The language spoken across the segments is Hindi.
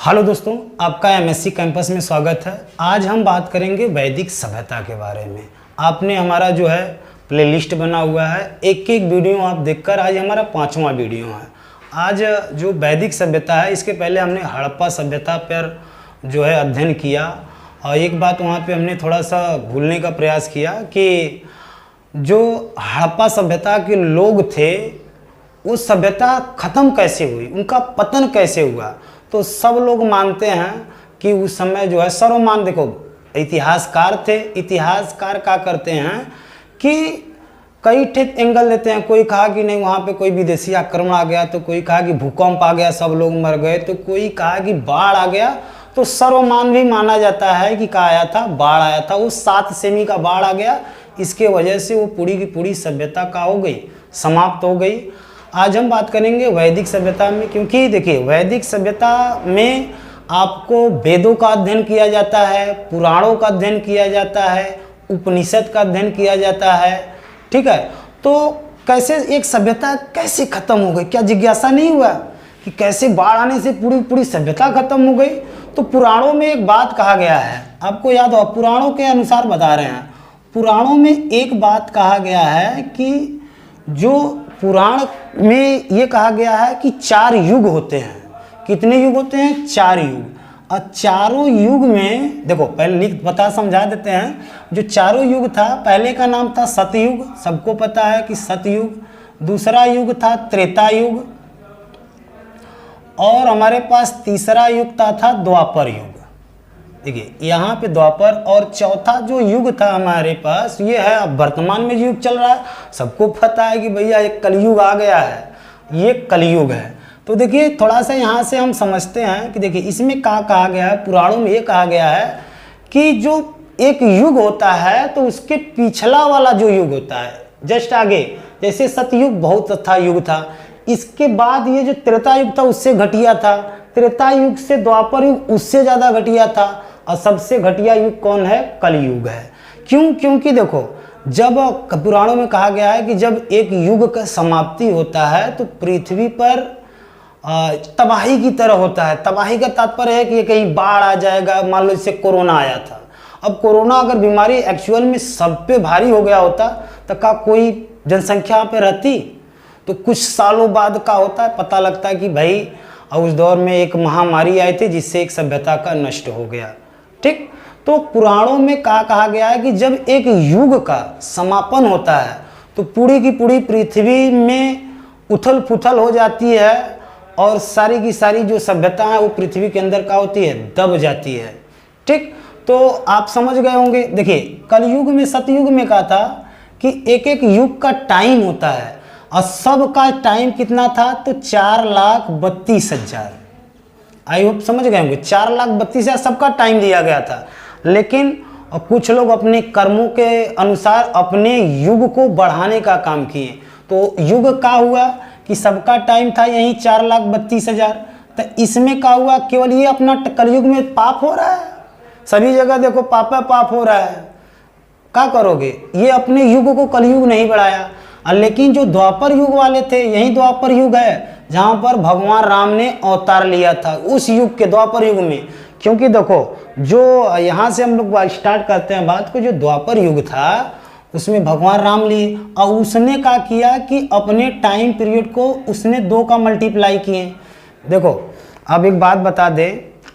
हेलो दोस्तों, आपका एमएससी कैंपस में स्वागत है। आज हम बात करेंगे वैदिक सभ्यता के बारे में। आपने हमारा जो है प्लेलिस्ट बना हुआ है, एक एक वीडियो आप देखकर आज हमारा 5वां वीडियो है। आज जो वैदिक सभ्यता है, इसके पहले हमने हड़प्पा सभ्यता पर जो है अध्ययन किया और एक बात वहाँ पे हमने थोड़ा सा भूलने का प्रयास किया कि जो हड़प्पा सभ्यता के लोग थे वो सभ्यता ख़त्म कैसे हुई, उनका पतन कैसे हुआ। तो सब लोग मानते हैं कि उस समय जो है सर्वमान, देखो इतिहासकार थे, इतिहासकार क्या करते हैं कि कई ठेक एंगल देते हैं। कोई कहा कि नहीं वहाँ पे कोई विदेशी आक्रमण आ गया, तो कोई कहा कि भूकंप आ गया सब लोग मर गए, तो कोई कहा कि बाढ़ आ गया। तो सर्वमान भी माना जाता है कि क्या आया था, बाढ़ आया था, वो 7 सेमी का बाढ़ आ गया, इसके वजह से वो पूरी की पूरी सभ्यता का हो गई, समाप्त हो गई। आज हम बात करेंगे वैदिक सभ्यता में, क्योंकि देखिए वैदिक सभ्यता में आपको वेदों का अध्ययन किया जाता है, पुराणों का अध्ययन किया जाता है, उपनिषद का अध्ययन किया जाता है, ठीक है। तो कैसे एक सभ्यता कैसे खत्म हो गई, क्या जिज्ञासा नहीं हुआ कि कैसे बाढ़ आने से पूरी पूरी सभ्यता खत्म हो गई। तो पुराणों में एक बात कहा गया है, आपको याद हो, पुराणों के अनुसार बता रहे हैं। पुराणों में एक बात कहा गया है कि जो पुराण में ये कहा गया है कि 4 युग होते हैं। कितने युग होते हैं? 4 युग। और चारों युग में देखो, पहले लिख बता समझा देते हैं। जो चारों युग था, पहले का नाम था सतयुग, सबको पता है कि सतयुग। दूसरा युग था त्रेता युग, और हमारे पास तीसरा युग था द्वापर युग। देखिए यहाँ पे द्वापर, और चौथा जो युग था हमारे पास ये है, अब वर्तमान में जो युग चल रहा है सबको पता है कि भैया एक कलयुग आ गया है, ये कलयुग है। तो देखिए थोड़ा सा यहाँ से हम समझते हैं कि देखिए इसमें क्या कहा गया है। पुराणों में ये कहा गया है कि जो एक युग होता है तो उसके पिछला वाला जो युग होता है, जस्ट आगे, जैसे सतयुग बहुत अच्छा युग था, इसके बाद ये जो त्रेता युग था उससे घटिया था, त्रेता युग से द्वापर युग उससे ज़्यादा घटिया था, और सबसे घटिया युग कौन है? कलयुग है। क्यों? क्योंकि देखो जब पुराणों में कहा गया है कि जब एक युग का समाप्ति होता है तो पृथ्वी पर तबाही की तरह होता है। तबाही का तात्पर्य है कि कहीं बाढ़ आ जाएगा, मान लो इससे कोरोना आया था। अब कोरोना अगर बीमारी एक्चुअल में सब पे भारी हो गया होता तो क्या कोई जनसंख्या पे रहती? तो कुछ सालों बाद का होता है, पता लगता है कि भाई उस दौर में एक महामारी आई थी जिससे एक सभ्यता का नष्ट हो गया, ठीक। तो पुराणों में कहा गया है कि जब एक युग का समापन होता है तो पूरी की पूरी पृथ्वी में उथल पुथल हो जाती है, और सारी की सारी जो सभ्यता है वो पृथ्वी के अंदर क्या होती है? दब जाती है, ठीक। तो आप समझ गए होंगे। देखिए कलयुग में, सतयुग में कहा था कि एक एक युग का टाइम होता है, और सबका टाइम कितना था? तो 4,32,000। आई होप समझ गए होंगे, 4,32,000 सबका टाइम दिया गया था। लेकिन कुछ लोग अपने कर्मों के अनुसार अपने युग को बढ़ाने का काम किए, तो युग का हुआ कि सबका टाइम था यही 4,32,000। तो इसमें क्या हुआ? केवल ये अपना कलयुग में पाप हो रहा है, सभी जगह देखो पाप हो रहा है। क्या करोगे? ये अपने युग को कलयुग नहीं बढ़ाया। लेकिन जो द्वापर युग वाले थे, यही द्वापर युग है जहाँ पर भगवान राम ने अवतार लिया था, उस युग के द्वापर युग में। क्योंकि देखो जो यहाँ से हम लोग स्टार्ट करते हैं बात को, जो द्वापर युग था उसमें भगवान राम लिए, और उसने क्या किया कि अपने टाइम पीरियड को उसने 2 का मल्टीप्लाई किए। देखो अब एक बात बता दे,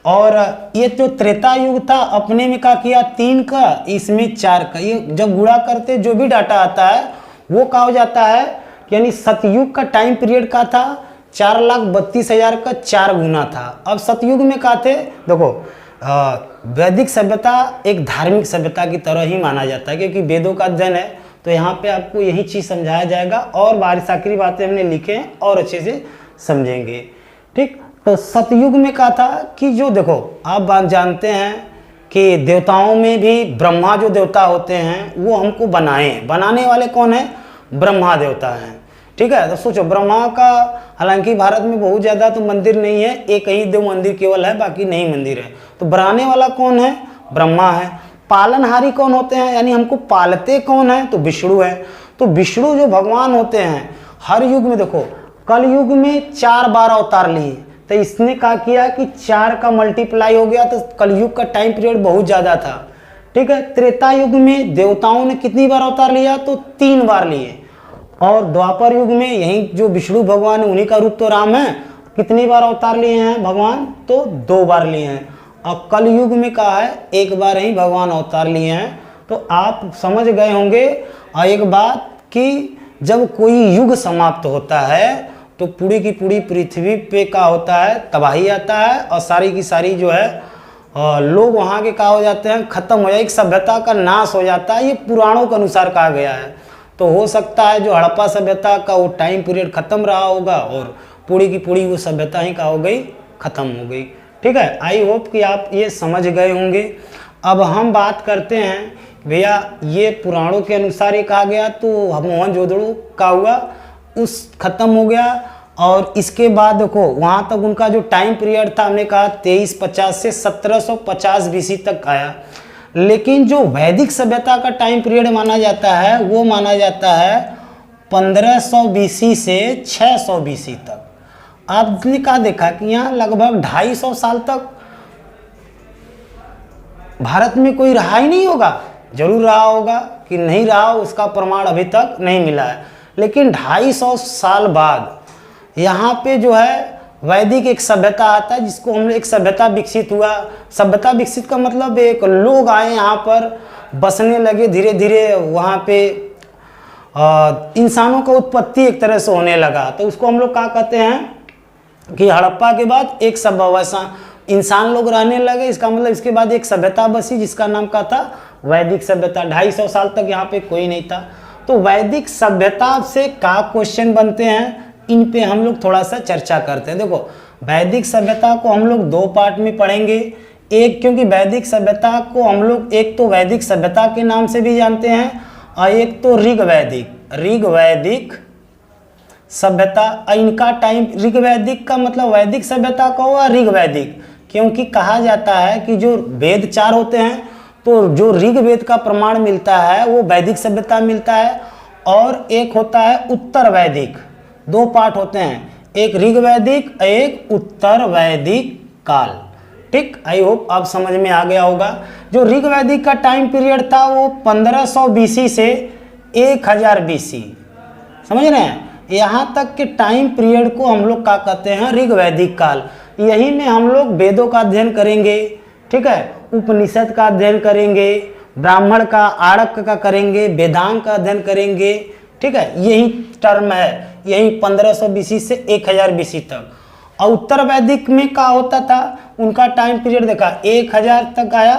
और ये जो त्रेता युग था अपने में क्या किया? 3 का, इसमें 4 का। ये जब गुणा करते जो भी डाटा आता है वो क्या हो जाता है, यानी सतयुग का टाइम पीरियड का था 4,32,000 का 4 गुना था। अब सतयुग में क्या थे? देखो वैदिक सभ्यता एक धार्मिक सभ्यता की तरह ही माना जाता है, क्योंकि वेदों का अध्ययन है, तो यहाँ पे आपको यही चीज़ समझाया जाएगा, और बारिश आखिरी बातें हमने लिखे हैं और अच्छे से समझेंगे, ठीक। तो सतयुग में क्या था कि जो देखो आप बात जानते हैं कि देवताओं में भी ब्रह्मा जो देवता होते हैं वो हमको बनाने वाले कौन है? ब्रह्मा देवता हैं, ठीक है। तो सोचो ब्रह्मा का, हालांकि भारत में बहुत ज़्यादा तो मंदिर नहीं है, एक ही 2 मंदिर केवल है, बाकी नहीं मंदिर है। तो बनाने वाला कौन है? ब्रह्मा है। पालनहारी कौन होते हैं, यानी हमको पालते कौन है? तो विष्णु है। तो विष्णु जो भगवान होते हैं हर युग में, देखो कल युग में 4 बार अवतार लिए, तो इसने क्या किया कि 4 का मल्टीप्लाई हो गया, तो कलयुग का टाइम पीरियड बहुत ज़्यादा था। ठीक है, त्रेता युग में देवताओं ने कितनी बार अवतार लिया, तो 3 बार लिए। और द्वापर युग में यही जो विष्णु भगवान है उन्हीं का रूप तो राम है, कितनी बार अवतार लिए हैं भगवान, तो 2 बार लिए हैं। और कल युग में कहा है 1 बार ही भगवान अवतार लिए हैं। तो आप समझ गए होंगे और एक बात कि जब कोई युग समाप्त होता है तो पूरी की पूरी पृथ्वी पे क्या होता है, तबाही आता है और सारी की सारी जो है लोग वहाँ के क्या हो जाते हैं, खत्म हो जाए, एक सभ्यता का नाश हो जाता है। ये पुराणों के अनुसार कहा गया है। तो हो सकता है जो हड़प्पा सभ्यता का वो टाइम पीरियड खत्म रहा होगा और पूरी की पूरी वो सभ्यता ही क्या हो गई, खत्म हो गई। ठीक है, आई होप कि आप ये समझ गए होंगे। अब हम बात करते हैं भैया, ये पुराणों के अनुसार ये कहा गया, तो मोहनजोदड़ो का हुआ उस खत्म हो गया। और इसके बाद देखो वहाँ तक उनका जो टाइम पीरियड था, हमने कहा 2350 से 1750 BC तक आया। लेकिन जो वैदिक सभ्यता का टाइम पीरियड माना जाता है वो माना जाता है 1500 BC से 600 BC तक। आपने कहा देखा कि यहाँ लगभग 250 साल तक भारत में कोई रहा ही नहीं होगा। जरूर रहा होगा कि नहीं रहा, उसका प्रमाण अभी तक नहीं मिला है। लेकिन 250 साल बाद यहाँ पे जो है वैदिक एक सभ्यता आता है, जिसको हम एक सभ्यता विकसित हुआ। सभ्यता विकसित का मतलब एक लोग आए यहाँ पर बसने लगे, धीरे धीरे वहाँ पे इंसानों का उत्पत्ति एक तरह से होने लगा। तो उसको हम लोग क्या कहते हैं कि हड़प्पा के बाद एक सभ्यता इंसान लोग रहने लगे। इसका मतलब इसके बाद एक सभ्यता बसी जिसका नाम क्या था, वैदिक सभ्यता। 250 साल तक यहाँ पे कोई नहीं था। तो वैदिक सभ्यता से क्या क्वेश्चन बनते हैं, इन पे हम लोग थोड़ा सा चर्चा करते हैं। देखो वैदिक सभ्यता को हम लोग 2 पार्ट में पढ़ेंगे। एक, क्योंकि वैदिक सभ्यता को हम लोग एक तो वैदिक सभ्यता के नाम से भी जानते हैं और एक तो ऋग्वैदिक सभ्यता। इनका टाइम ऋग्वैदिक का मतलब वैदिक सभ्यता का हुआ ऋग्वैदिक, क्योंकि कहा जाता है कि जो वेद 4 होते हैं तो जो ऋग्वेद का प्रमाण मिलता है वो वैदिक सभ्यता मिलता है। और एक होता है उत्तर वैदिक। 2 पार्ट होते हैं, एक ऋग्वैदिक, एक उत्तर वैदिक काल। ठीक, आई होप आप समझ में आ गया होगा। जो ऋग्वैदिक का टाइम पीरियड था वो 1500 BC से 1000 BC, समझ रहे हैं। यहाँ तक के टाइम पीरियड को हम लोग क्या कहते हैं, ऋग्वैदिक काल। यही में हम लोग वेदों का अध्ययन करेंगे। ठीक है, उपनिषद का अध्ययन करेंगे, ब्राह्मण का, आरक का करेंगे, वेदांग का अध्ययन करेंगे। ठीक है, यही टर्म है, यही 1500 BC से 1000 BC तक। और उत्तर वैदिक में क्या होता था, उनका टाइम पीरियड देखा 1000 तक आया।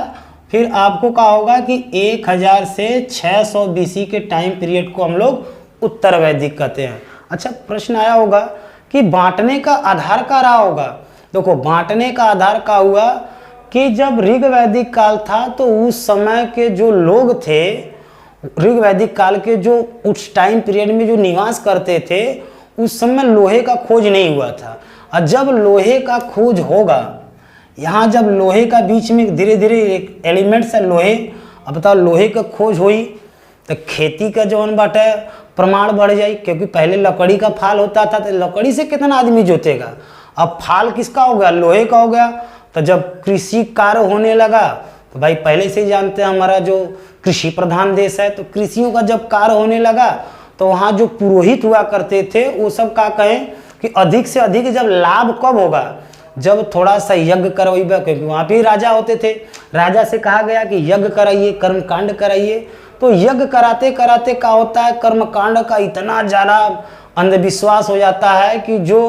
फिर आपको क्या होगा कि 1000 से 600 BC के टाइम पीरियड को हम लोग उत्तर वैदिक कहते हैं। अच्छा, प्रश्न आया होगा कि बांटने का आधार क्या रहा होगा। देखो बांटने का आधार क्या हुआ कि जब ऋग्वैदिक काल था तो उस समय के जो लोग थे, ऋग्वैदिक काल के जो उस टाइम पीरियड में जो निवास करते थे, उस समय लोहे का खोज नहीं हुआ था। और जब लोहे का खोज होगा, यहाँ जब लोहे का बीच में धीरे धीरे एक एलिमेंट्स है लोहे, अब बताओ लोहे का खोज हुई तो खेती का जौन बाटे प्रमाण बढ़ जाए। क्योंकि पहले लकड़ी का फाल होता था तो लकड़ी से कितना आदमी जोतेगा, अब फाल किसका हो गया, लोहे का हो गया। तो जब कृषि कार्य होने लगा तो भाई पहले से ही जानते हैं हमारा जो कृषि प्रधान देश है, तो कृषियों का जब कार्य होने लगा तो वहाँ जो पुरोहित हुआ करते थे वो सब क्या कहें कि अधिक से अधिक जब लाभ कब होगा, जब थोड़ा सा यज्ञ करवाइबा, क्योंकि वहाँ पे राजा होते थे। राजा से कहा गया कि यज्ञ कराइए, कर्मकांड कराइए। तो यज्ञ कराते कराते क्या होता है, कर्मकांड का इतना ज़्यादा अंधविश्वास हो जाता है कि जो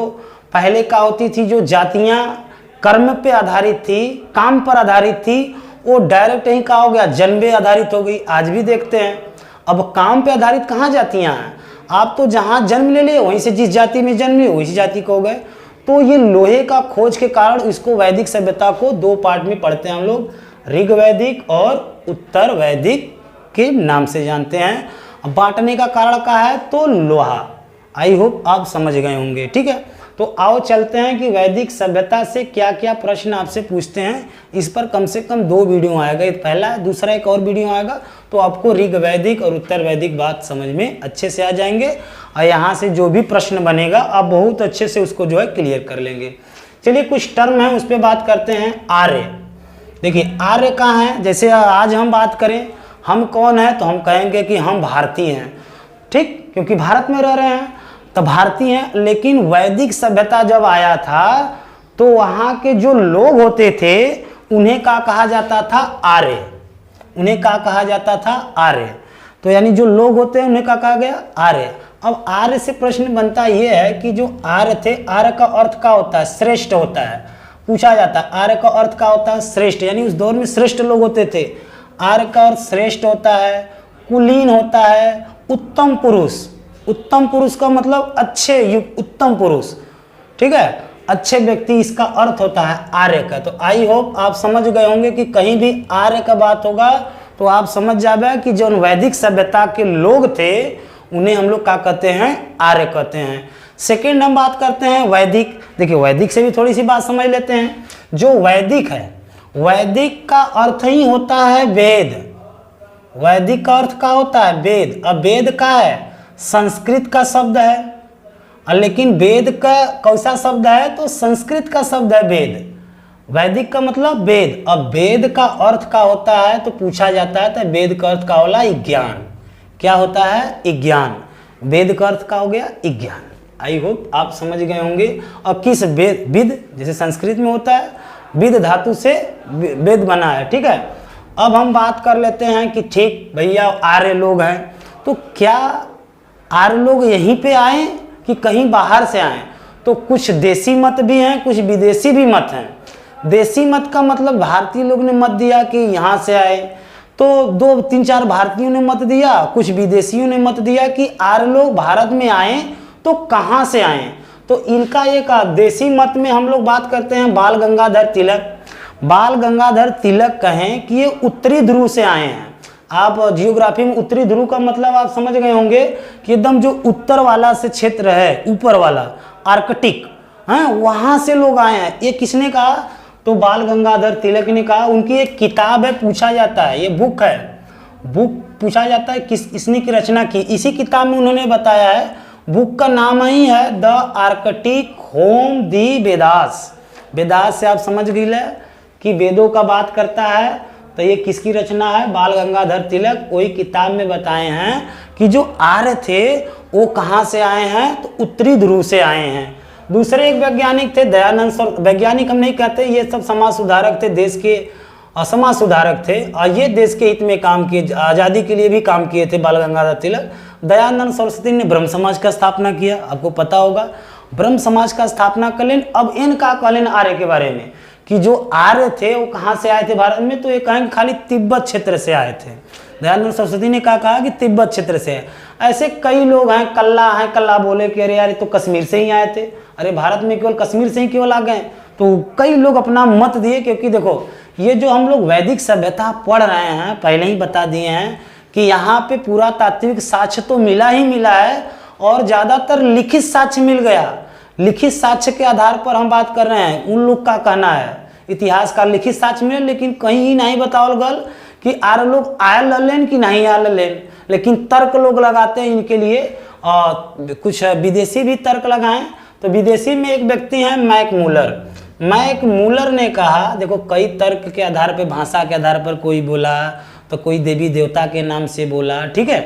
पहले क्या होती थी, जो जातियाँ कर्म पे आधारित थी, काम पर आधारित थी, वो डायरेक्ट ही क्या हो गया, जन्म पे आधारित हो गई। आज भी देखते हैं अब काम पे आधारित कहाँ जातियाँ हैं, आप तो जहाँ जन्म ले लिए वहीं से जिस जाति में जन्म लिए वही जाति को हो गए। तो ये लोहे का खोज के कारण इसको वैदिक सभ्यता को 2 पार्ट में पढ़ते हैं हम लोग, ऋग्वैदिक और उत्तर वैदिक के नाम से जानते हैं। बांटने का कारण क्या है, तो लोहा। आई होप आप समझ गए होंगे। ठीक है, तो आओ चलते हैं कि वैदिक सभ्यता से क्या क्या प्रश्न आपसे पूछते हैं। इस पर कम से कम 2 वीडियो आएगा, एक पहला है, दूसरा एक और वीडियो आएगा। तो आपको ऋग्वैदिक और उत्तर वैदिक बात समझ में अच्छे से आ जाएंगे और यहाँ से जो भी प्रश्न बनेगा आप बहुत अच्छे से उसको जो है क्लियर कर लेंगे। चलिए कुछ टर्म है उस पर बात करते हैं। आर्य, देखिए आर्य कहाँ है, जैसे आज हम बात करें हम कौन है तो हम कहेंगे कि हम भारतीय हैं, ठीक, क्योंकि भारत में रह रहे हैं तो भारतीय हैं। लेकिन वैदिक सभ्यता जब आया था तो वहाँ के जो लोग होते थे उन्हें क्या कहा जाता था, आर्य, उन्हें क्या कहा जाता था, आर्य। तो यानी जो लोग होते हैं उन्हें क्या कहा गया, आर्य। अब आर्य से प्रश्न बनता यह है कि जो आर्य थे, आर्य का अर्थ क्या होता है, श्रेष्ठ होता है, पूछा जाता है आर्य का अर्थ क्या होता है, श्रेष्ठ, यानी उस दौर में श्रेष्ठ लोग होते थे। आर्य का अर्थ श्रेष्ठ होता है, कुलीन होता है, उत्तम पुरुष, उत्तम पुरुष का मतलब अच्छे युग, उत्तम पुरुष, ठीक है, अच्छे व्यक्ति, इसका अर्थ होता है आर्य का। तो आई होप आप समझ गए होंगे कि कहीं भी आर्य का बात होगा तो आप समझ जाए कि जो वैदिक सभ्यता के लोग थे उन्हें हम लोग क्या कहते हैं, आर्य कहते हैं। सेकेंड हम बात करते हैं वैदिक। देखिए वैदिक से भी थोड़ी सी बात समझ लेते हैं। जो वैदिक है, वैदिक का अर्थ ही होता है वेद। वैदिक का अर्थ क्या होता है, वेद। अब वेद का है, संस्कृत का शब्द है, लेकिन वेद का कौसा शब्द है, तो संस्कृत का शब्द है वेद। वैदिक का मतलब वेद। अब वेद का अर्थ क्या होता है तो पूछा जाता है तो वेद का अर्थ क्या होला, ज्ञान। क्या होता है, ज्ञान। वेद का अर्थ क्या हो गया, ज्ञान। आई होप आप समझ गए होंगे। अब किस वेद, विद जैसे संस्कृत में होता है, विद धातु से वेद बना है, ठीक है। अब हम बात कर लेते हैं कि ठीक भैया आर्य लोग हैं, तो क्या आर्य लोग यहीं पे आए कि कहीं बाहर से आए, तो कुछ देसी मत भी हैं, कुछ विदेशी भी मत हैं। देसी मत का मतलब भारतीय लोग ने मत दिया कि यहाँ से आए, तो 2-3-4 भारतीयों ने मत दिया, कुछ विदेशियों ने मत दिया कि आर्य लोग भारत में आए तो कहाँ से आए। तो इनका एक देसी मत में हम लोग बात करते हैं बाल गंगाधर तिलक। बाल गंगाधर तिलक कहें कि ये उत्तरी ध्रुव से आए हैं। आप जियोग्राफी में उत्तरी ध्रुव का मतलब आप समझ गए होंगे कि एकदम जो उत्तर वाला से क्षेत्र है, ऊपर वाला आर्कटिक, हाँ, वहाँ से लोग आए हैं। ये किसने कहा, तो बाल गंगाधर तिलक ने कहा। उनकी एक किताब है, पूछा जाता है, ये बुक है, बुक पूछा जाता है किसने की रचना की। इसी किताब में उन्होंने बताया है, बुक का नाम ही है द आर्कटिक होम दी वेदास। वेदास से आप समझ गए कि वेदों का बात करता है, तो ये किसकी रचना है, बाल गंगाधर तिलक। वही किताब में बताए हैं कि जो आर्य थे वो कहाँ से आए हैं, तो उत्तरी ध्रुव से आए हैं। दूसरे एक वैज्ञानिक थे दयानंद सर, वैज्ञानिक हम नहीं कहते, ये सब समाज सुधारक थे, देश के समाज सुधारक थे, और ये देश के हित में काम किए, आज़ादी के लिए भी काम किए थे बाल गंगाधर तिलक। दयानंद सरस्वती ने ब्रह्म समाज का स्थापना किया, आपको पता होगा, ब्रह्म समाज का स्थापना कर लेन। अब इनका कहलेन आर्य के बारे में कि जो आर्य थे वो कहाँ से आए थे भारत में, तो ये कहेंगे खाली तिब्बत क्षेत्र से आए थे। दयानंद सरस्वती ने कहा कि तिब्बत क्षेत्र से है। ऐसे कई लोग हैं, कल्ला बोले कि अरे यार ये तो कश्मीर से ही आए थे, अरे भारत में केवल कश्मीर से ही केवल आ गए। तो कई लोग अपना मत दिए, क्योंकि देखो ये जो हम लोग वैदिक सभ्यता पढ़ रहे हैं, पहले ही बता दिए हैं कि यहाँ पे पुरातात्विक साक्ष्य तो मिला ही मिला है, और ज़्यादातर लिखित साक्ष्य मिल गया। लिखित साक्ष्य के आधार पर हम बात कर रहे हैं, उन लोग का कहना है, इतिहास का लिखित साक्ष्य मिले, लेकिन कहीं नहीं बताओल गल कि आर्य लोग आयल लेन कि नहीं आयल लेन। लेकिन तर्क लोग लगाते हैं इनके लिए, और कुछ विदेशी भी तर्क लगाएं। तो विदेशी में एक व्यक्ति हैं मैक मूलर। मैक मूलर ने कहा, देखो कई तर्क के आधार पर, भाषा के आधार पर कोई बोला, तो कोई देवी देवता के नाम से बोला, ठीक है।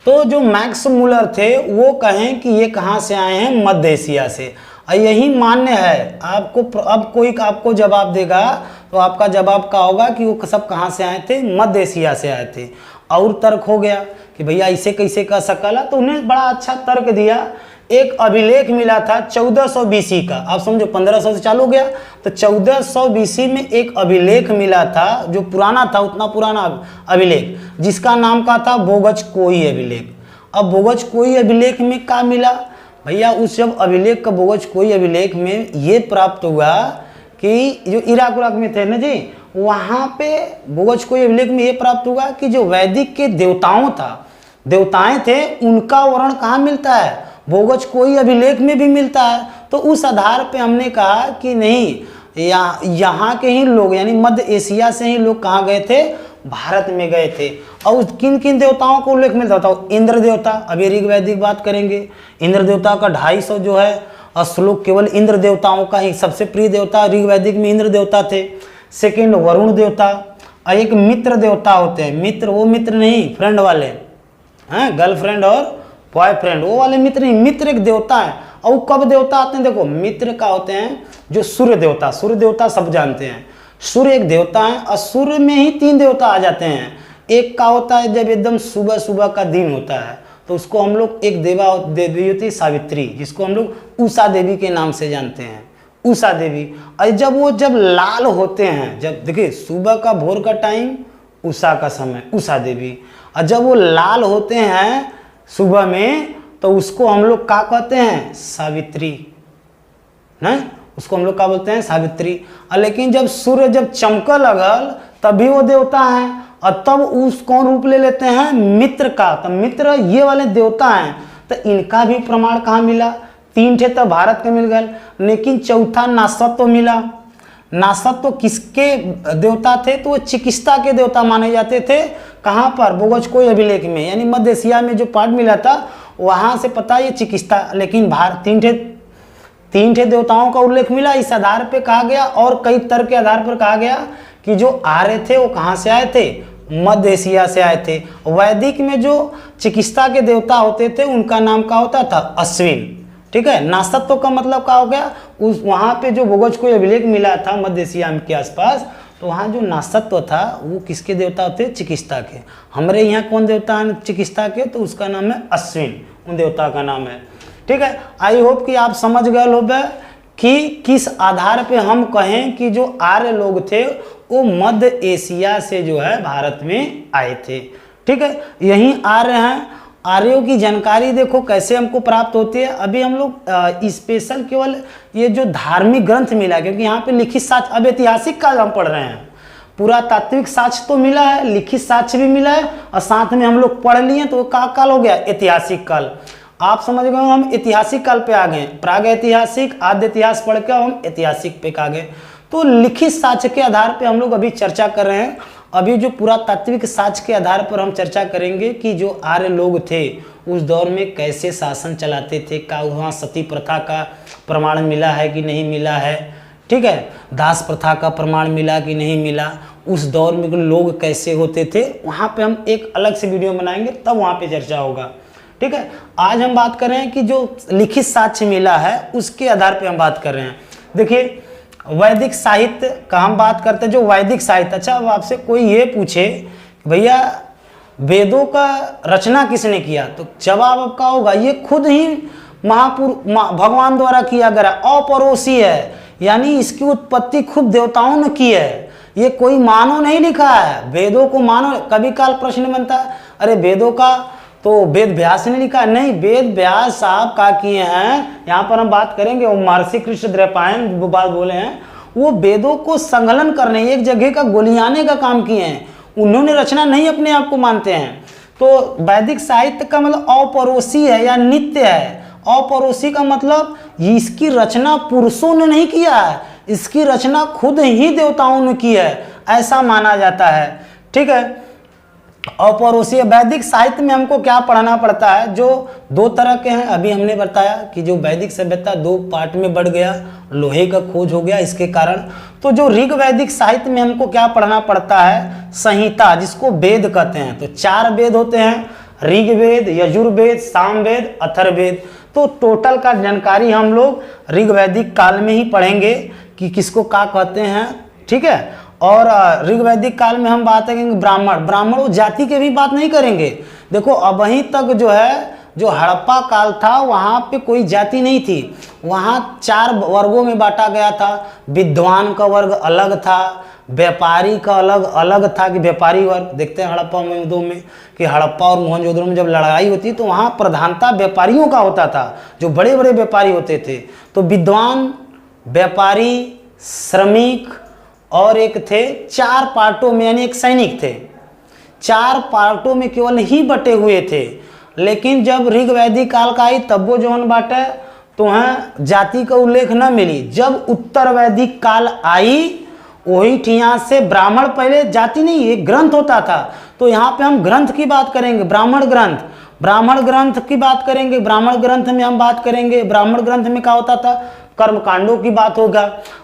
तो जो मैक्स मूलर थे वो कहें कि ये कहाँ से आए हैं, मध्य एशिया से, और यही मान्य है। आपको अब कोई आपको जवाब देगा तो आपका जवाब क्या होगा कि वो सब कहाँ से आए थे, मध्य एशिया से आए थे। और तर्क हो गया कि भैया इसे कैसे कह सकला, तो उन्हें बड़ा अच्छा तर्क दिया। एक अभिलेख मिला था 1400 BC का, आप समझो 1500 से चालू हो गया, तो 1400 BC में एक अभिलेख मिला था, जो पुराना था, उतना पुराना अभिलेख, जिसका नाम का था बोगज कोई अभिलेख। अब बोगज कोई अभिलेख में क्या मिला भैया, उस जब अभिलेख का बोगज कोई अभिलेख में ये प्राप्त हुआ कि जो इराक उराक में थे ना जी, वहाँ पे बोगज कोई अभिलेख में ये प्राप्त हुआ कि जो वैदिक के देवताएं थे, उनका वर्णन कहाँ मिलता है, बोगज कोई अभिलेख में भी मिलता है। तो उस आधार पे हमने कहा कि नहीं, यहाँ के ही लोग यानी मध्य एशिया से ही लोग कहाँ गए थे, भारत में गए थे। और किन किन देवताओं को उल्लेख मिलता था, इंद्र देवता, अभी ऋग वैदिक बात करेंगे, इंद्र देवता का 250 जो है श्लोक केवल इंद्र देवताओं का ही, सबसे प्रिय देवता ऋग वैदिक में इंद्र देवता थे। सेकंड वरुण देवता, और एक मित्र देवता होते हैं। मित्र वो मित्र नहीं फ्रेंड वाले, हैं गर्लफ्रेंड और बॉयफ्रेंड वो वाले मित्र नहीं, मित्र एक देवता है। और वो कब देवता आते हैं, देखो मित्र का होते हैं जो सूर्य देवता, सूर्य देवता सब जानते हैं, सूर्य एक देवता है। और सूर्य में ही 3 देवता आ जाते हैं। एक का होता है जब एकदम सुबह सुबह का दिन होता है तो उसको हम लोग, एक देवी होती है सावित्री, जिसको हम लोग उषा देवी के नाम से जानते हैं, उषा देवी। और जब लाल होते हैं, जब देखिए सुबह का भोर का टाइम उषा का समय, उषा देवी। और जब वो लाल होते हैं सुबह में तो उसको हम लोग क्या कहते हैं, सावित्री, ना उसको हम लोग क्या बोलते हैं, सावित्री। और लेकिन जब सूर्य जब चमकने लगल तभी वो देवता है, और तब उस कौन रूप ले लेते हैं, मित्र का। तो मित्र ये वाले देवता हैं। तो इनका भी प्रमाण कहाँ मिला, 3 थे तो भारत के मिल गए, लेकिन चौथा नासत्व मिला। नासत्व किसके देवता थे, तो वो चिकित्सा के देवता माने जाते थे। कहाँ पर, बोगोजकोई अभिलेख में, यानी मध्य एशिया में जो पाठ मिला था वहाँ से पता ये चिकित्सा। लेकिन भारत 3 ठे देवताओं का उल्लेख मिला, इस आधार पे कहा गया। और कई तर्क के आधार पर कहा गया कि जो आर्य थे वो कहाँ से आए थे, मध्य एशिया से आए थे। वैदिक में जो चिकित्सा के देवता होते थे उनका नाम क्या होता था, अश्विन। ठीक है, नासत्व का मतलब क्या हो गया, उस वहाँ पे जो बोगोजकोई अभिलेख मिला था मध्य एशिया के आसपास, तो वहाँ जो नासत्व था वो किसके देवता होते, चिकित्सा के। हमारे यहाँ कौन देवता है चिकित्सा के, तो उसका नाम है अश्विन, उन देवता का नाम है। ठीक है, आई होप कि आप समझ गए होंगे कि किस आधार पे हम कहें कि जो आर्य लोग थे वो मध्य एशिया से जो है भारत में आए थे। ठीक है, यही आर्य हैं। आर्यों की जानकारी देखो कैसे हमको प्राप्त होती है। अभी हम लोग स्पेशल केवल ये जो धार्मिक ग्रंथ मिला, क्योंकि यहाँ पे लिखित साक्ष्य, अब ऐतिहासिक काल हम पढ़ रहे हैं, पूरा तात्विक साक्ष्य तो मिला है, लिखित साक्ष्य भी मिला है, और साथ में हम लोग पढ़ लिए तो क्या काल हो गया, ऐतिहासिक काल। आप समझ गए, हम ऐतिहासिक काल पे आ गए, प्राग ऐतिहासिक आद्य इतिहास पढ़ के हम ऐतिहासिक पे आ गए। तो लिखित साक्ष्य के आधार पे हम लोग अभी चर्चा कर रहे हैं। अभी जो पूरा तात्विक साक्ष्य के आधार पर हम चर्चा करेंगे कि जो आर्य लोग थे उस दौर में कैसे शासन चलाते थे, क्या वहाँ सती प्रथा का प्रमाण मिला है कि नहीं मिला है, ठीक है, दास प्रथा का प्रमाण मिला कि नहीं मिला, उस दौर में लोग कैसे होते थे, वहाँ पे हम एक अलग से वीडियो बनाएंगे, तब वहाँ पे चर्चा होगा। ठीक है, आज हम बात कर रहे हैं कि जो लिखित साक्ष्य मिला है उसके आधार पे हम बात कर रहे हैं। देखिए वैदिक साहित्य का हम बात करते हैं, जो वैदिक साहित्य। अच्छा, अब आपसे कोई ये पूछे भैया वेदों का रचना किसने किया, तो जवाब आपका होगा ये खुद ही भगवान द्वारा किया गया, अपरोसी है, यानी इसकी उत्पत्ति खुद देवताओं ने की है। ये कोई मानव नहीं लिखा है, वेदों को मानव। कभी काल प्रश्न बनता है, अरे वेदों का तो वेद व्यास ने लिखा, नहीं, वेद व्यास साहब का किए हैं। यहाँ पर हम बात करेंगे, वो महर्षि कृष्ण द्वैपायन वो बात बोले हैं, वो वेदों को संकलन करने, एक जगह का गोलियाने का काम किए हैं, उन्होंने रचना नहीं अपने आप को मानते हैं। तो वैदिक साहित्य का मतलब अपरोसी है या नित्य है। अपरोसी का मतलब इसकी रचना पुरुषों ने नहीं किया है, इसकी रचना खुद ही देवताओं ने की है, ऐसा माना जाता है। ठीक है, अपरोसी वैदिक साहित्य में हमको क्या पढ़ना पड़ता है, जो 2 तरह के हैं। अभी हमने बताया कि जो वैदिक सभ्यता 2 पार्ट में बढ़ गया, लोहे का खोज हो गया इसके कारण। तो जो ऋग वैदिक साहित्य में हमको क्या पढ़ना पड़ता है, संहिता, जिसको वेद कहते हैं। तो 4 वेद होते हैं, ऋग्वेद, यजुर्वेद, सामवेद, अथर्ववेद। तो टोटल का जानकारी हम लोग ऋग वैदिक काल में ही पढ़ेंगे कि किसको क्या कहते हैं। ठीक है, और ऋग वैदिक काल में हम बात करेंगे ब्राह्मण जाति के भी बात नहीं करेंगे। देखो अब वहीं तक जो है, जो हड़प्पा काल था वहाँ पे कोई जाति नहीं थी, वहाँ 4 वर्गों में बांटा गया था। विद्वान का वर्ग अलग था, व्यापारी का अलग था कि व्यापारी वर्ग। देखते हैं हड़प्पा मोहनजोदड़ो में कि हड़प्पा और मोहनजोदड़ो में जब लड़ाई होती तो वहाँ प्रधानता व्यापारियों का होता था, जो बड़े बड़े व्यापारी होते थे। तो विद्वान, व्यापारी, श्रमिक और एक थे 4 पार्टों में, यानी एक सैनिक थे, 4 पार्टों में केवल ही बटे हुए थे। लेकिन जब ऋग वैदिक काल का आई तब वो जो बांटे तो वहाँ जाति का उल्लेख न मिली। जब उत्तर वैदिक काल आई वही यहाँ से ब्राह्मण, पहले जाति नहीं, एक ग्रंथ होता था। तो यहाँ पे हम ग्रंथ की बात करेंगे, ब्राह्मण ग्रंथ। ब्राह्मण ग्रंथ की बात करेंगे, ब्राह्मण ग्रंथ में हम बात करेंगे, ब्राह्मण ग्रंथ में क्या होता था, कर्मकांडों की बात होगा।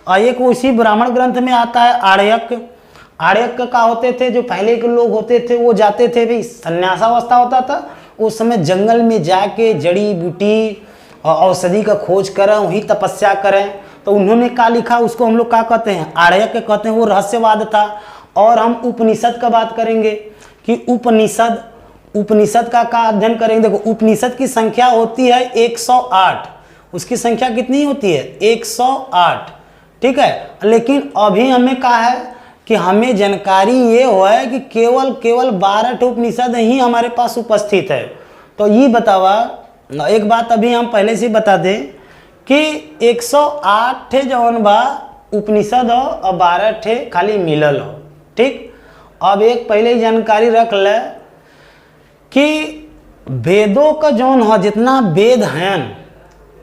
और एक उसी ब्राह्मण ग्रंथ में आता है आर्यक। आर्यक का होते थे, जो पहले के लोग होते थे वो जाते थे, भाई संन्यासावस्था होता था उस समय, जंगल में जाके जड़ी बूटी और औषधि का खोज करें, वहीं तपस्या करें। तो उन्होंने क्या लिखा उसको हम लोग क्या कहते हैं, आर्यक कहते हैं, वो रहस्यवाद था। और हम उपनिषद का बात करेंगे कि उपनिषद का अध्ययन करेंगे। देखो उपनिषद की संख्या होती है 108, उसकी संख्या कितनी होती है 108, ठीक है। लेकिन अभी हमें कहा है कि हमें जानकारी ये हो है कि केवल 12 उपनिषद ही हमारे पास उपस्थित है। तो ये बतावा, एक बात अभी हम पहले से बता दें कि 108 जौन बा उपनिषद हो और 12 ठे खाली मिलल हो, ठीक। अब एक पहले ही जानकारी रख ले कि वेदों का जौन हो, जितना वेद हैं,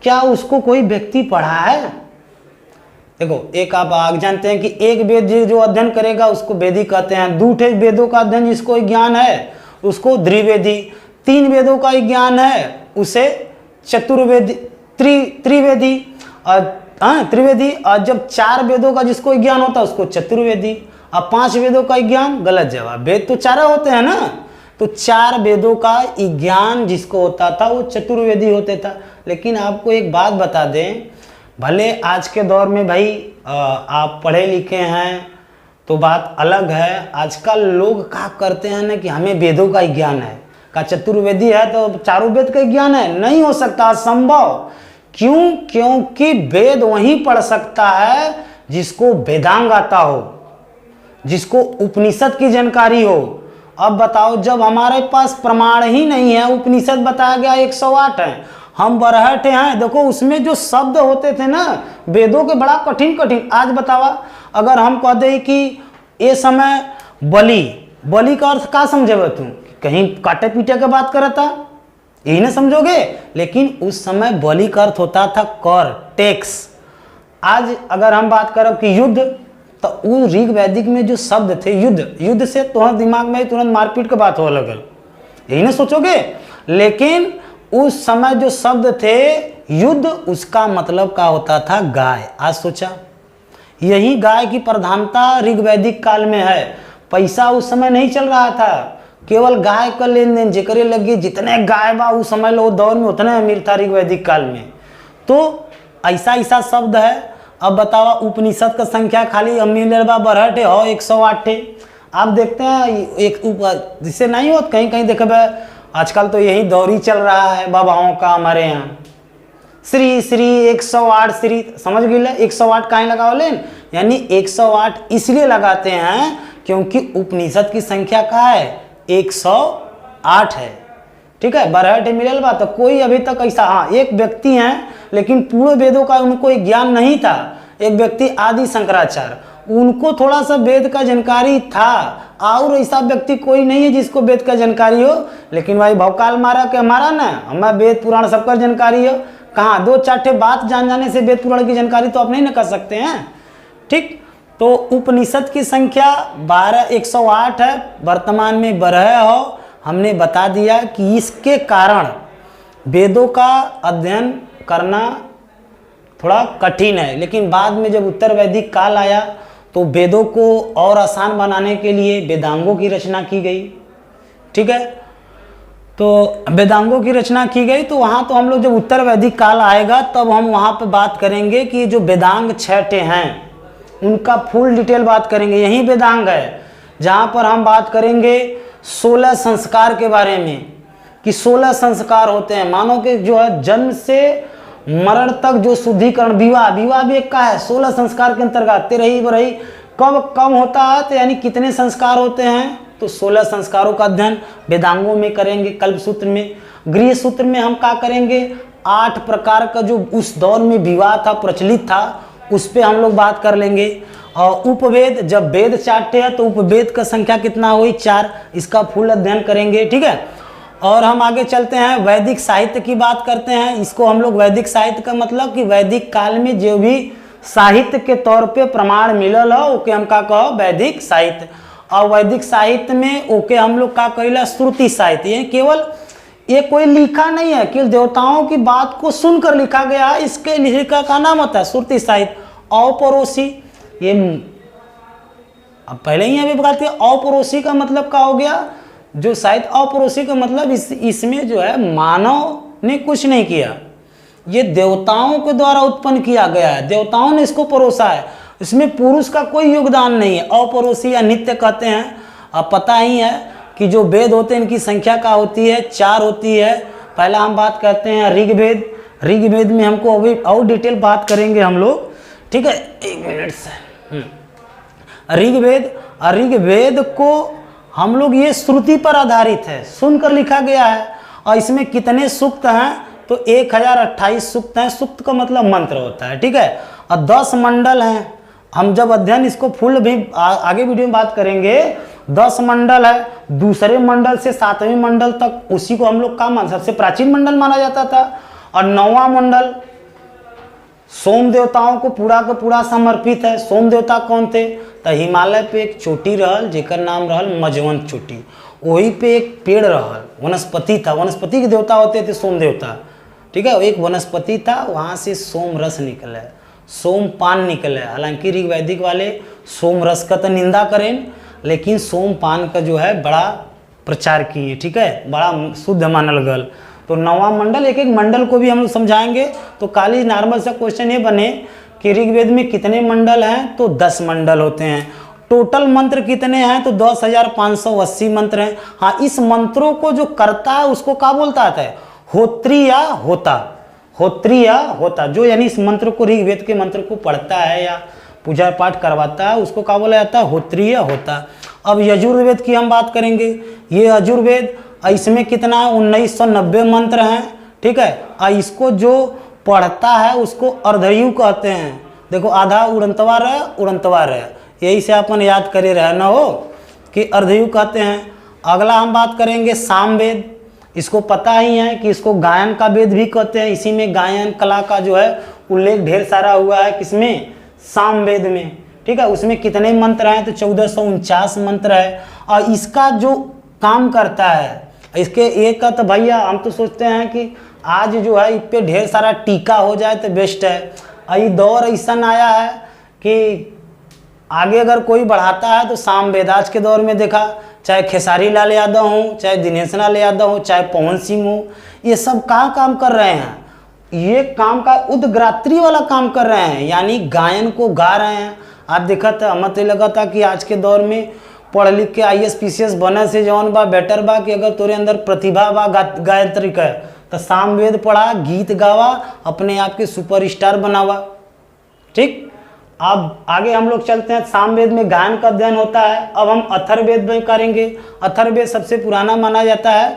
क्या उसको कोई व्यक्ति पढ़ा है? देखो एक आप जानते हैं कि एक वेद जो अध्ययन करेगा उसको वेदी कहते हैं। 2 ठे वेदों का अध्ययन जिसको ज्ञान है उसको द्विवेदी, 3 वेदों का ज्ञान है उसे चतुर्वेदी, त्रिवेदी, त्रिवेदी। और जब 4 वेदों का जिसको ज्ञान होता है उसको चतुर्वेदी। अब 5 वेदों का ज्ञान, गलत जवाब, वेद तो 4 होते हैं ना, तो 4 वेदों का ज्ञान जिसको होता था वो चतुर्वेदी होते था। लेकिन आपको एक बात बता दें, भले आज के दौर में भाई आप पढ़े लिखे हैं तो बात अलग है, आजकल लोग क्या करते हैं ना कि हमें वेदों का ज्ञान है, का चतुर्वेदी है तो 4 वेद का ज्ञान है, नहीं हो सकता, असंभव। क्यों? क्योंकि वेद वहीं पढ़ सकता है जिसको वेदांग आता हो, जिसको उपनिषद की जानकारी हो। अब बताओ, जब हमारे पास प्रमाण ही नहीं है, उपनिषद बताया गया 108 है, हम 12 हैं, देखो उसमें जो शब्द होते थे ना वेदों के बड़ा कठिन। आज बतावा, अगर हम कह दे कि ये समय बलि का अर्थ क्या समझेगा तुम, कहीं काटे पीटे के बात करता, यही ना समझोगे। लेकिन उस समय बलि का अर्थ होता था कर, टैक्स। आज अगर हम बात करें कि युद्ध, तो उस ऋग वैदिक में जो शब्द थे युद्ध से तुम्हारे दिमाग में तुरंत मारपीट की बात हो लगल, यही ना सोचोगे। लेकिन उस समय जो शब्द थे युद्ध, उसका मतलब क्या होता था, गाय। आज सोचा, यही गाय की प्रधानता ऋग वैदिक काल में है। पैसा उस समय नहीं चल रहा था, केवल गाय का लेन देन जेकरे लगी, जितने गाय बा उस समय लो दौर में उतने अमीर था ऋग वैदिक काल में। तो ऐसा शब्द है। अब बतावा, उपनिषद का संख्या खाली मिलल बा 12 हो, 108। आप देखते हैं एक जिससे नहीं होता, कहीं देखे आजकल तो यही दौर ही चल रहा है बाबाओं का हमारे यहाँ, श्री 108 श्री, समझ गए 108 कहीं लगाओ लेन, यानी 108 इसलिए लगाते हैं क्योंकि उपनिषद की संख्या क्या है 108 है, ठीक है। 12 मिलल बा। तो कोई अभी तक ऐसा, हाँ एक व्यक्ति हैं लेकिन पूरे वेदों का उनको एक ज्ञान नहीं था, एक व्यक्ति आदि शंकराचार्य, उनको थोड़ा सा वेद का जानकारी था, और ऐसा व्यक्ति कोई नहीं है जिसको वेद का जानकारी हो। लेकिन भाई भौकाल मारा के हमारा ना, हमें वेद पुराण सबका जानकारी हो, कहाँ 2-4 बात जाने से वेद पुराण की जानकारी तो आप नहीं ना कर सकते हैं, ठीक। तो उपनिषद की संख्या 108 है, वर्तमान में 12 हो। हमने बता दिया कि इसके कारण वेदों का अध्ययन करना थोड़ा कठिन है। लेकिन बाद में जब उत्तर वैदिक काल आया तो वेदों को और आसान बनाने के लिए वेदांगों की रचना की गई, ठीक है। तो वेदांगों की रचना की गई, तो वहाँ तो हम लोग जब उत्तर वैदिक काल आएगा तब हम वहाँ पे बात करेंगे कि जो वेदांग 6 हैं उनका फुल डिटेल बात करेंगे। यही वेदांग है जहाँ पर हम बात करेंगे 16 संस्कार के बारे में, कि 16 संस्कार होते हैं। मानो कि जो है जन्म से मरण तक जो शुद्धिकरण, विवाह भी एक का है 16 संस्कार के अंतर्गत। तेरही बरही कब होता है, तो यानी कितने संस्कार होते हैं, तो 16 संस्कारों का अध्ययन वेदांगों में करेंगे। कल्प सूत्र में, गृह सूत्र में हम क्या करेंगे, 8 प्रकार का जो उस दौर में विवाह था, प्रचलित था, उस पर हम लोग बात कर लेंगे। और उपवेद, जब वेद 4 है तो उपवेद का संख्या कितना हुई 4, इसका फुल अध्ययन करेंगे, ठीक है। और हम आगे चलते हैं, वैदिक साहित्य की बात करते हैं। इसको हम लोग वैदिक साहित्य का मतलब कि वैदिक काल में जो भी साहित्य के तौर पे प्रमाण मिलल हो ओके हम का कहो वैदिक साहित्य। और वैदिक साहित्य में ओके हम लोग का कहिला श्रुति साहित्य, ये केवल ये कोई लिखा नहीं है कि देवताओं की बात को सुनकर लिखा गया है। इसके लेखिका का नाम होता है श्रुति साहित्य अपरोसी। ये अब पहले ही अभी बात किया, अपरोसी का मतलब क्या हो गया, जो साहित्य अपरोसी का मतलब इसमें जो है मानव ने कुछ नहीं किया, ये देवताओं के द्वारा उत्पन्न किया गया है, देवताओं ने इसको परोसा है, इसमें पुरुष का कोई योगदान नहीं है। अपरोसी या नित्य कहते हैं। अब पता ही है कि जो वेद होते हैं इनकी संख्या क्या होती है, 4 होती है। पहला हम बात करते हैं ऋग्वेद। ऋग्वेद में हमको अभी और डिटेल बात करेंगे हम लोग, ठीक है, 1 मिनट से। ऋग्वेद को हम लोग ये श्रुति पर आधारित है, सुनकर लिखा गया है। और इसमें कितने सूक्त हैं, तो 1028 सूक्त हैं। सूक्त का मतलब मंत्र होता है, ठीक है। और 10 मंडल हैं। हम जब अध्ययन इसको फुल भी आगे वीडियो में बात करेंगे। 10 मंडल है, दूसरे मंडल से 7वें मंडल तक उसी को हम लोग का सबसे प्राचीन मंडल माना जाता था। और 9वां मंडल सोम देवताओं को पूरा का पूरा समर्पित है। सोम देवता कौन थे, तो हिमालय पे एक चोटी रहल जेकर नाम रहल मजवंत चोटी, वही पे एक पेड़ रहल, वनस्पति था, वनस्पति के देवता होते थे सोम देवता, ठीक है। एक वनस्पति था, वहाँ से सोम रस निकले, सोम पान निकले। हालांकि ऋग्वैदिक वाले सोम रस का तो निंदा करें, लेकिन सोम पान का जो है बड़ा प्रचार किए, ठीक है, बड़ा शुद्ध मानल गल। तो 9वां मंडल, एक एक मंडल को भी हम लोग समझाएंगे। तो काली नॉर्मल सा क्वेश्चन ये बने कि ऋग्वेद में कितने मंडल हैं, तो 10 मंडल होते हैं। टोटल मंत्र कितने हैं, तो 10,580 मंत्र हैं। हाँ, इस मंत्रों को जो करता है उसको क्या बोलता है, होत्री या होता, होत्री या होता, जो यानी इस मंत्र को ऋग्वेद के मंत्र को पढ़ता है या पूजा पाठ करवाता है उसको क्या बोला जाता है, होत्री या होता। अब यजुर्वेद की हम बात करेंगे। ये यजुर्वेद, इसमें कितना 1990 मंत्र हैं, ठीक है। और इसको जो पढ़ता है उसको अर्धयु कहते हैं। देखो आधा उड़ंतवा रहे, यही से अपन याद करे रहे ना हो कि अर्धयु कहते हैं। अगला हम बात करेंगे सामवेद। इसको पता ही है कि इसको गायन का वेद भी कहते हैं। इसी में गायन कला का जो है उल्लेख ढेर सारा हुआ है, किसमें, सामवेद में, ठीक है। उसमें कितने मंत्र हैं, तो 1449 मंत्र है। और इसका जो काम करता है, इसके एक का तो भैया हम तो सोचते हैं कि आज जो है इस पे ढेर सारा टीका हो जाए तो बेस्ट है। ये दौर ऐसा आया है कि आगे अगर कोई बढ़ाता है तो सामवेद। आज के दौर में देखा, चाहे खेसारी लाल यादव हो, चाहे दिनेश लाल यादव हो, चाहे पवन सिंह हो, ये सब कहाँ काम कर रहे हैं, ये काम का उद्गात्री वाला काम कर रहे हैं, यानी गायन को गा रहे हैं। आप देखा था, हमें तो लगा था कि आज के दौर में पढ़ लिख के IAS PCS बने से जौन बा बेटर बा कि अगर तोरे अंदर प्रतिभा बा गायन तरीका है तो सामवेद पढ़ा, गीत गावा, अपने आप के सुपरस्टार बनावा, ठीक। अब आगे हम लोग चलते हैं। सामवेद में गायन का अध्ययन होता है। अब हम अथर्ववेद में करेंगे। अथर्ववेद सबसे पुराना माना जाता है।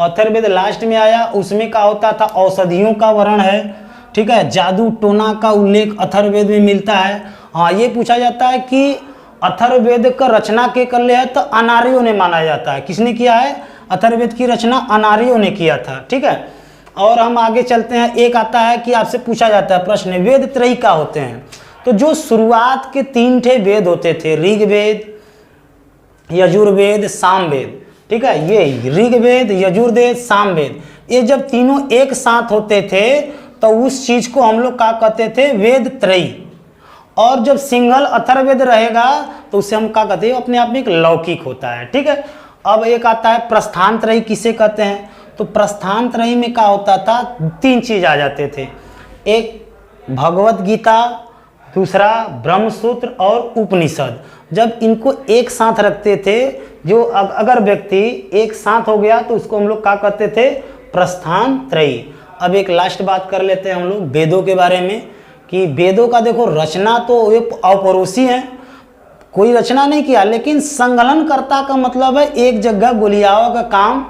अथर्ववेद लास्ट में आया, उसमें क्या होता था, औषधियों का वर्णन है, ठीक है। जादू टोना का उल्लेख अथर्ववेद में मिलता है। हाँ, ये पूछा जाता है कि अथर्ववेद का रचना के कर ले है, तो अनार्यों ने माना जाता है। किसने किया है, अथर्ववेद की रचना अनार्यों ने किया था, ठीक है। और हम आगे चलते हैं। एक आता है कि आपसे पूछा जाता है प्रश्न, वेद त्रयी क्या होते हैं। तो जो शुरुआत के 3 ठे वेद होते थे, ऋग्वेद, यजुर्वेद, सामवेद, ठीक है। ये ऋग्वेद, यजुर्वेद, सामवेद, ये जब तीनों एक साथ होते थे तो उस चीज को हम लोग क्या कहते थे, वेद त्रयी। और जब सिंगल अथर्ववेद रहेगा तो उसे हम क्या कहते हैं, अपने आप में एक लौकिक होता है, ठीक है। अब एक आता है प्रस्थान त्रयी, किसे कहते हैं, तो प्रस्थान त्रयी में क्या होता था, 3 चीज आ जाते थे। एक भगवत गीता, दूसरा ब्रह्मसूत्र और उपनिषद। जब इनको एक साथ रखते थे, जो अगर व्यक्ति एक साथ हो गया तो उसको हम लोग क्या कहते थे, प्रस्थान त्रयी। अब एक लास्ट बात कर लेते हैं हम लोग वेदों के बारे में, कि वेदों का देखो रचना तो ये अपरोसी है, कोई रचना नहीं किया, लेकिन संकलनकर्ता का मतलब है एक जगह गोलियावा का काम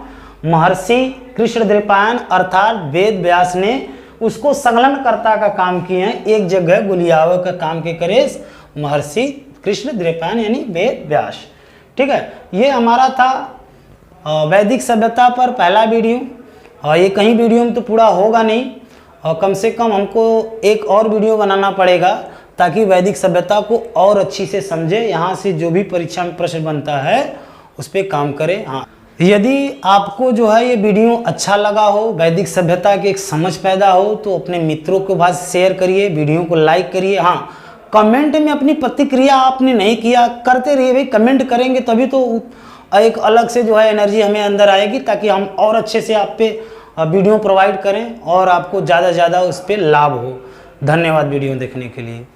महर्षि कृष्णद्वैपायन अर्थात वेद व्यास ने उसको संकलनकर्ता का काम किए हैं। एक जगह गोलियावा का काम के करे महर्षि कृष्णद्वैपायन यानी वेद व्यास, ठीक है। ये हमारा था वैदिक सभ्यता पर पहला वीडियो। और ये कहीं वीडियो में तो पूरा होगा नहीं, और कम से कम हमको एक और वीडियो बनाना पड़ेगा ताकि वैदिक सभ्यता को और अच्छी से समझे। यहाँ से जो भी परीक्षा में प्रश्न बनता है उस पर काम करें। हाँ, यदि आपको जो है ये वीडियो अच्छा लगा हो, वैदिक सभ्यता की एक समझ पैदा हो, तो अपने मित्रों के पास शेयर करिए, वीडियो को लाइक करिए। हाँ, कमेंट में अपनी प्रतिक्रिया आपने नहीं किया, करते रहिए भाई, कमेंट करेंगे तभी तो एक अलग से जो है एनर्जी हमें अंदर आएगी, ताकि हम और अच्छे से आप पे वीडियो प्रोवाइड करें और आपको ज़्यादा से ज़्यादा उस पर लाभ हो। धन्यवाद वीडियो देखने के लिए।